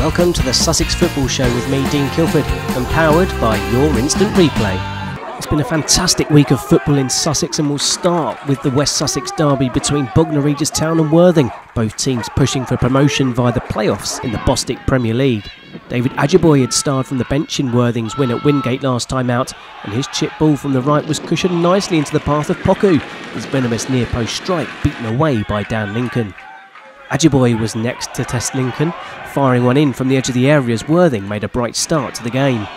Welcome to the Sussex Football Show with me, Dean Kilford, and powered by your instant replay. It's been a fantastic week of football in Sussex, and we'll start with the West Sussex derby between Bognor, Regis and Worthing, both teams pushing for promotion via the playoffs in the Bostik Premier League. David Ajiboye had starred from the bench in Worthing's win at Wingate last time out, and his chip ball from the right was cushioned nicely into the path of Poku, his venomous near post strike beaten away by Dan Lincoln. Ajiboye was next to test Lincoln, firing one in from the edge of the area as Worthing made a bright start to the game.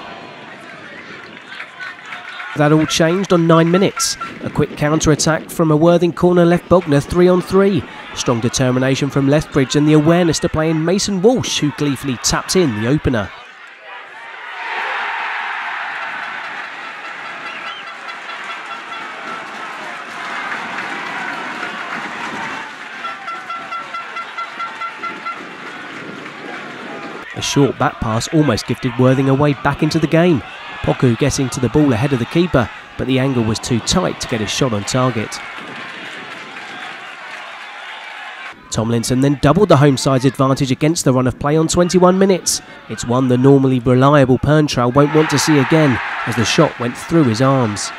That all changed on 9 minutes. A quick counter-attack from a Worthing corner left Bognor 3-on-3. Strong determination from Lethbridge and the awareness to play in Mason Walsh, who gleefully tapped in the opener. A short back pass almost gifted Worthing a way back into the game. Poku getting to the ball ahead of the keeper, but the angle was too tight to get his shot on target. Tomlinson then doubled the home side's advantage against the run of play on 21 minutes. It's one the normally reliable Perntrail won't want to see again, as the shot went through his arms.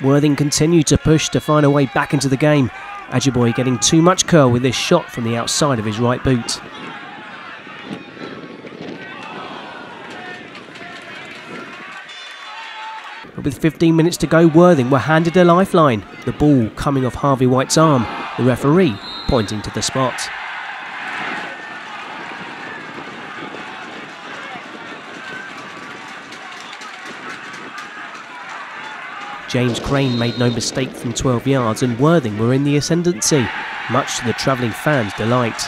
Worthing continued to push to find a way back into the game. Ajiboye getting too much curl with this shot from the outside of his right boot. But with 15 minutes to go, Worthing were handed a lifeline. The ball coming off Harvey White's arm, the referee pointing to the spot. James Crane made no mistake from 12 yards and Worthing were in the ascendancy, much to the travelling fans' delight.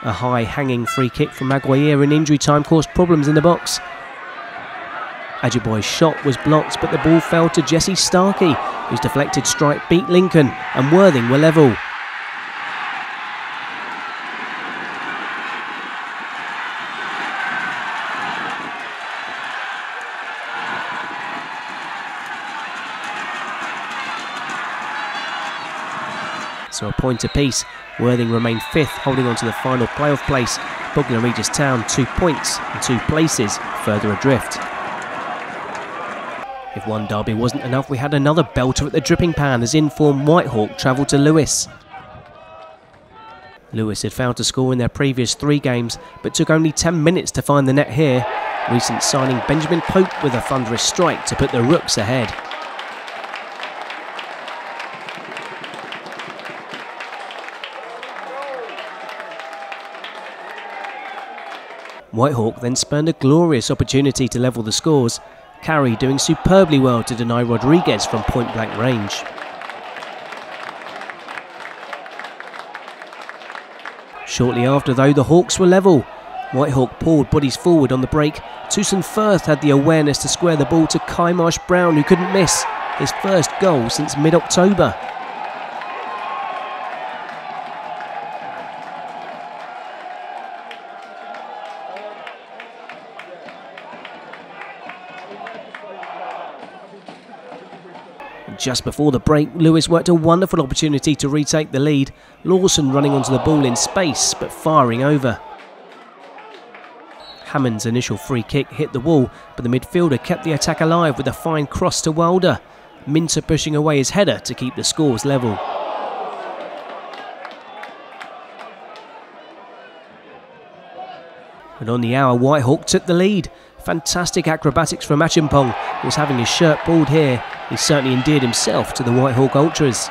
A high-hanging free kick from Maguire in injury time caused problems in the box. Ajiboye's shot was blocked, but the ball fell to Jesse Starkey, whose deflected strike beat Lincoln, and Worthing were level. So a point apiece. Worthing remained fifth, holding on to the final playoff place. Bognor Regis Town 2 points and 2 places further adrift. If one derby wasn't enough, we had another belter at the dripping pan as in-form Whitehawk travelled to Lewes. Lewes had failed to score in their previous 3 games, but took only 10 minutes to find the net here. Recent signing Benjamin Pope with a thunderous strike to put the Rooks ahead. Whitehawk then spurned a glorious opportunity to level the scores, Carey doing superbly well to deny Rodriguez from point-blank range. Shortly after though, the Hawks were level. Whitehawk pulled bodies forward on the break. Tucson Firth had the awareness to square the ball to Kai Marsh Brown, who couldn't miss, his first goal since mid-October. Just before the break, Lewes worked a wonderful opportunity to retake the lead. Lawson running onto the ball in space, but firing over. Hammond's initial free kick hit the wall, but the midfielder kept the attack alive with a fine cross to Wilder. Minter pushing away his header to keep the scores level. And on the hour, Whitehawk took the lead. Fantastic acrobatics from Achimpong, who was having his shirt pulled here. He certainly endeared himself to the Whitehawk ultras.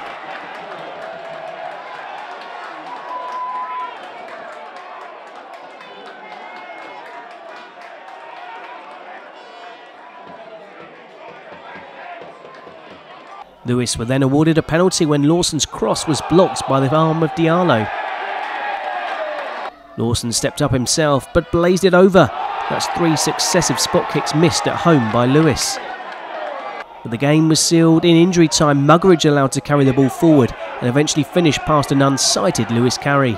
Lewes were then awarded a penalty when Lawson's cross was blocked by the arm of Diallo. Lawson stepped up himself but blazed it over. That's 3 successive spot kicks missed at home by Lewes. But the game was sealed in injury time. Muggeridge allowed to carry the ball forward and eventually finished past an unsighted Lewes carry.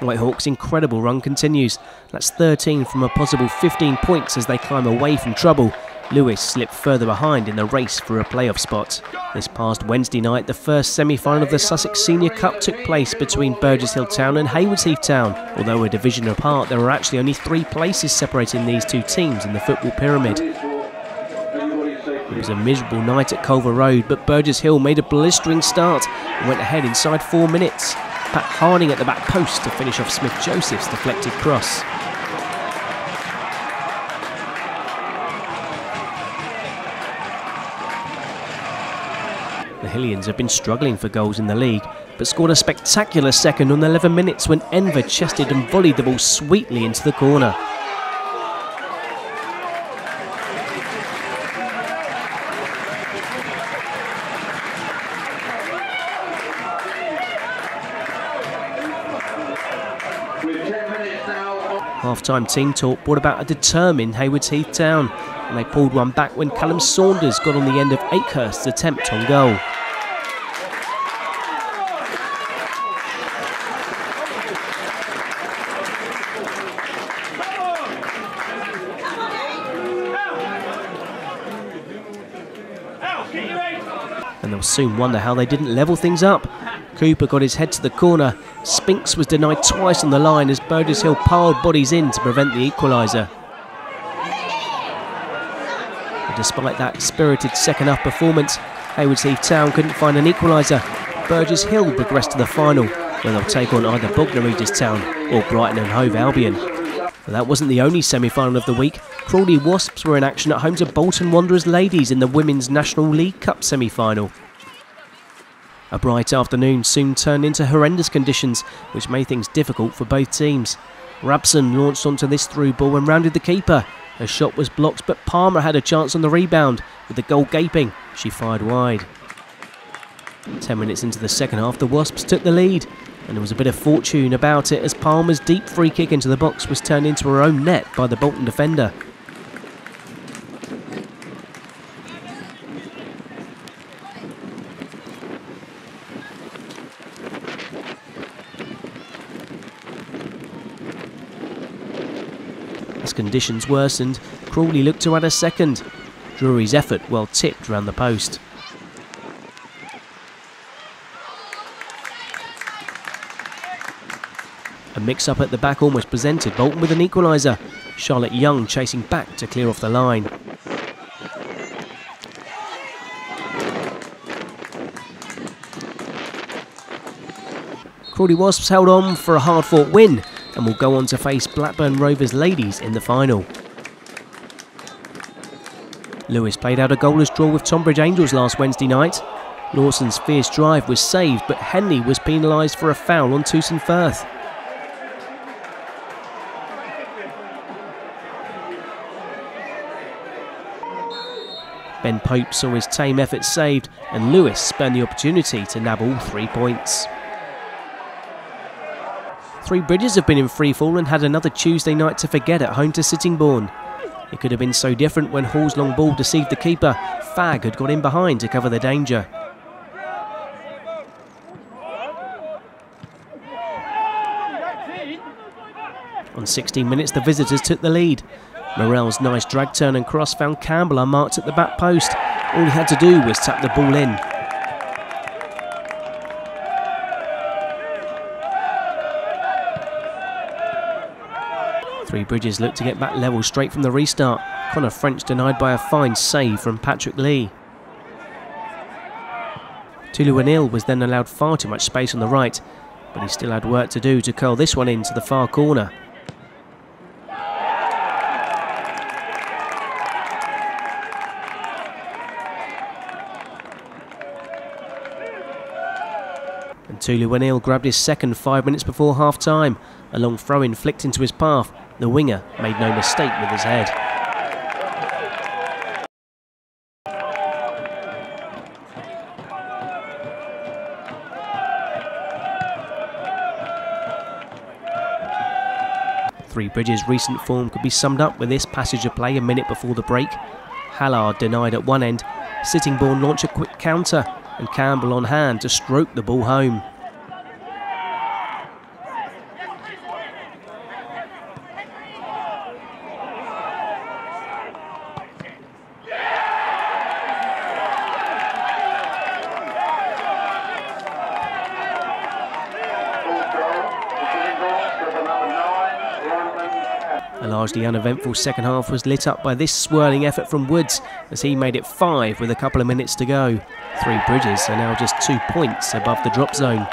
Whitehawk's incredible run continues. That's 13 from a possible 15 points as they climb away from trouble. Lewes slipped further behind in the race for a playoff spot. This past Wednesday night, the first semi-final of the Sussex Senior Cup took place between Burgess Hill Town and Hayward's Heath Town. Although a division apart, there were actually only 3 places separating these two teams in the football pyramid. It was a miserable night at Culver Road, but Burgess Hill made a blistering start and went ahead inside 4 minutes. Pat Harding at the back post to finish off Smith-Joseph's deflected cross. The Hillians have been struggling for goals in the league, but scored a spectacular second on 11 minutes when Enver chested and volleyed the ball sweetly into the corner. Half-time team talk brought about a determined Hayward's Heath Town, and they pulled one back when Callum Saunders got on the end of Akehurst's attempt on goal. And they'll soon wonder how they didn't level things up. Cooper got his head to the corner. Spinks was denied twice on the line as Burgess Hill piled bodies in to prevent the equaliser. But despite that spirited second-half performance, Hayward's Heath Town couldn't find an equaliser. Burgess Hill progressed to the final, where they'll take on either Bognor Regis Town or Brighton and Hove Albion. But that wasn't the only semi-final of the week. Crawley Wasps were in action at home to Bolton Wanderers Ladies in the Women's National League Cup semi-final. A bright afternoon soon turned into horrendous conditions, which made things difficult for both teams. Rabson launched onto this through ball and rounded the keeper. Her shot was blocked, but Palmer had a chance on the rebound. With the goal gaping, she fired wide. 10 minutes into the second half, the Wasps took the lead, and there was a bit of fortune about it as Palmer's deep free kick into the box was turned into her own net by the Bolton defender. As conditions worsened, Crawley looked to add a second. Drury's effort well tipped round the post. A mix-up at the back almost presented Bolton with an equaliser. Charlotte Young chasing back to clear off the line. Crawley Wasps held on for a hard-fought win and will go on to face Blackburn Rovers Ladies in the final. Lewes played out a goalless draw with Tonbridge Angels last Wednesday night. Lawson's fierce drive was saved, but Henley was penalised for a foul on Tooson Firth. Ben Pope saw his tame effort saved, and Lewes spurned the opportunity to nab all 3 points. Three Bridges have been in freefall and had another Tuesday night to forget at home to Sittingbourne. It could have been so different when Hall's long ball deceived the keeper. Fagg had got in behind to cover the danger. On 16 minutes, the visitors took the lead. Morell's nice drag turn and cross found Campbell unmarked at the back post. All he had to do was tap the ball in. Three Bridges looked to get back level straight from the restart. Connor French denied by a fine save from Patrick Lee. Tulu Anil was then allowed far too much space on the right, but he still had work to do to curl this one into the far corner. And Tulu Anil grabbed his second 5 minutes before half-time. A long throw-in flicked into his path. The winger made no mistake with his head. Three Bridges' recent form could be summed up with this passage of play a minute before the break. Hallard denied at one end, Sittingbourne launched a quick counter and Campbell on hand to stroke the ball home. A largely uneventful second half was lit up by this swirling effort from Woods as he made it 5 with a couple of minutes to go. Three Bridges are now just 2 points above the drop zone.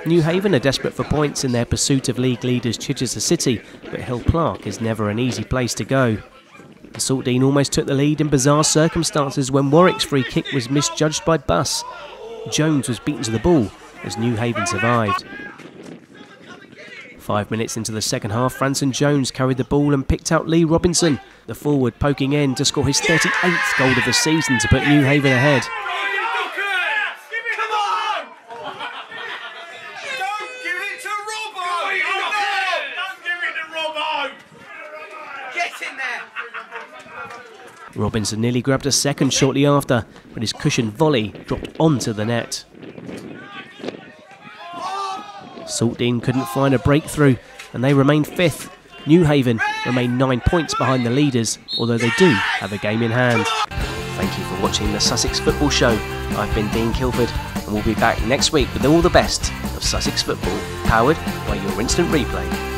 Newhaven are desperate for points in their pursuit of league leaders Chichester City, but Hill Park is never an easy place to go. The Saltdean almost took the lead in bizarre circumstances when Warwick's free kick was misjudged by Buss. Jones was beaten to the ball as Newhaven survived. 5 minutes into the second half, Franson Jones carried the ball and picked out Lee Robinson, the forward poking in to score his 38th goal of the season to put Newhaven ahead. Robinson nearly grabbed a second shortly after, but his cushioned volley dropped onto the net. Saltdean couldn't find a breakthrough and they remained 5th. Newhaven remain 9 points behind the leaders, although they do have a game in hand. Thank you for watching the Sussex Football Show. I've been Dean Kilford and we'll be back next week with all the best of Sussex football, powered by your instant replay.